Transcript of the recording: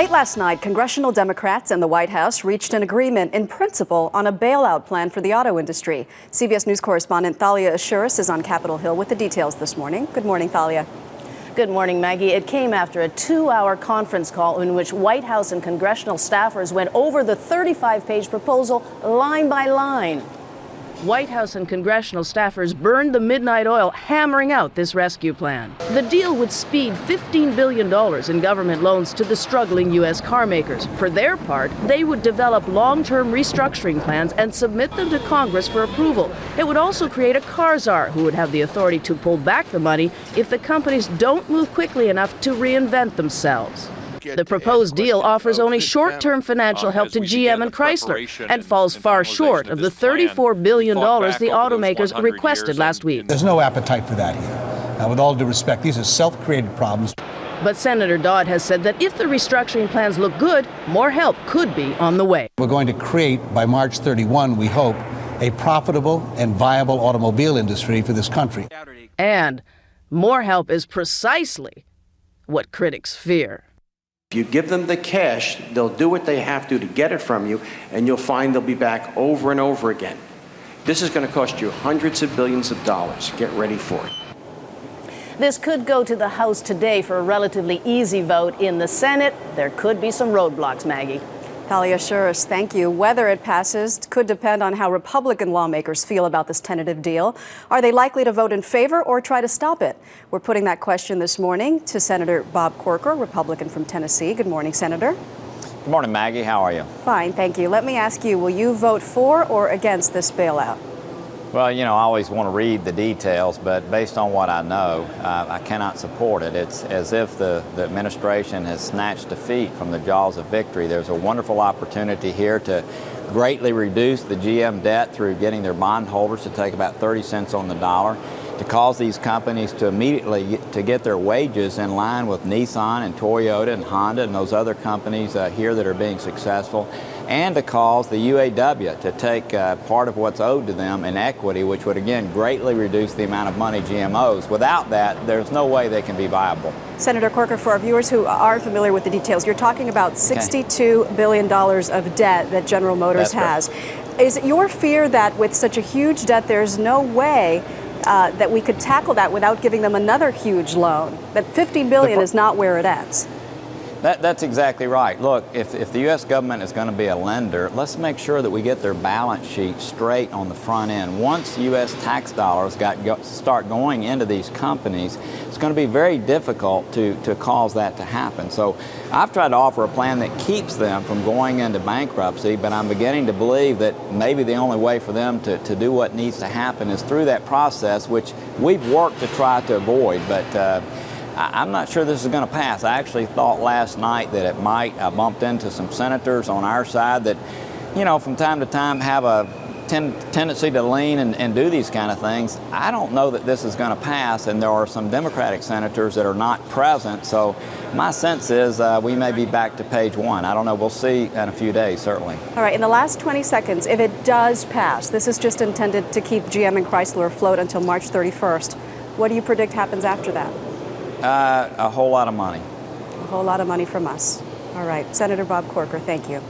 Late last night, congressional Democrats and the White House reached an agreement in principle on a bailout plan for the auto industry. CBS News correspondent Thalia Assuras is on Capitol Hill with the details this morning. Good morning, Thalia. Good morning, Maggie. It came after a 2-hour conference call in which White House and congressional staffers went over the 35-page proposal line by line. White House and congressional staffers burned the midnight oil, hammering out this rescue plan. The deal would speed $15 billion in government loans to the struggling U.S. car makers. For their part, they would develop long-term restructuring plans and submit them to Congress for approval. It would also create a car czar who would have the authority to pull back the money if the companies don't move quickly enough to reinvent themselves. The proposed deal offers only short-term financial help to GM and Chrysler and falls far short of the $34 billion the automakers requested last week. There's no appetite for that here. With all due respect, these are self-created problems. But Senator Dodd has said that if the restructuring plans look good, more help could be on the way. We're going to create, by March 31, we hope, a profitable and viable automobile industry for this country. And more help is precisely what critics fear. If you give them the cash, they'll do what they have to get it from you, and you'll find they'll be back over and over again. This is going to cost you hundreds of billions of dollars. Get ready for it. This could go to the House today for a relatively easy vote. In the Senate, there could be some roadblocks, Maggie. Thalia Assuras, thank you. Whether it passes could depend on how Republican lawmakers feel about this tentative deal. Are they likely to vote in favor or try to stop it? We're putting that question this morning to Senator Bob Corker, Republican from Tennessee. Good morning, Senator. Good morning, Maggie. How are you? Fine, thank you. Let me ask you, will you vote for or against this bailout? Well, you know, I always want to read the details, but based on what I know, I cannot support it. It's as if the administration has snatched defeat from the jaws of victory. There's a wonderful opportunity here to greatly reduce the GM debt through getting their bondholders to take about 30 cents on the dollar, to cause these companies to immediately get their wages in line with Nissan and Toyota and Honda and those other companies here that are being successful, and to cause the UAW to take part of what's owed to them in equity, which would again greatly reduce the amount of money GM owes. Without that, there's no way they can be viable. Senator Corker, for our viewers who aren't familiar with the details, you're talking about $62 billion of debt that General Motors has. Is it your fear that with such a huge debt, there's no way that we could tackle that without giving them another huge loan? That $15 billion is not where it ends. That's exactly right. Look, if the U.S. government is going to be a lender, let's make sure that we get their balance sheet straight on the front end. Once U.S. tax dollars start going into these companies, it's going to be very difficult to cause that to happen. So I've tried to offer a plan that keeps them from going into bankruptcy, but I'm beginning to believe that maybe the only way for them to do what needs to happen is through that process, which we've worked to try to avoid. But I'm not sure this is going to pass. I actually thought last night that it might. I bumped into some senators on our side that, you know, from time to time have a tendency to lean and do these kind of things. I don't know that this is going to pass, and there are some Democratic senators that are not present. So my sense is we may be back to page one. I don't know. We'll see in a few days, certainly. All right. In the last 20 seconds, if it does pass, this is just intended to keep GM and Chrysler afloat until March 31st. What do you predict happens after that? A whole lot of money. A whole lot of money from us. All right. Senator Bob Corker, thank you.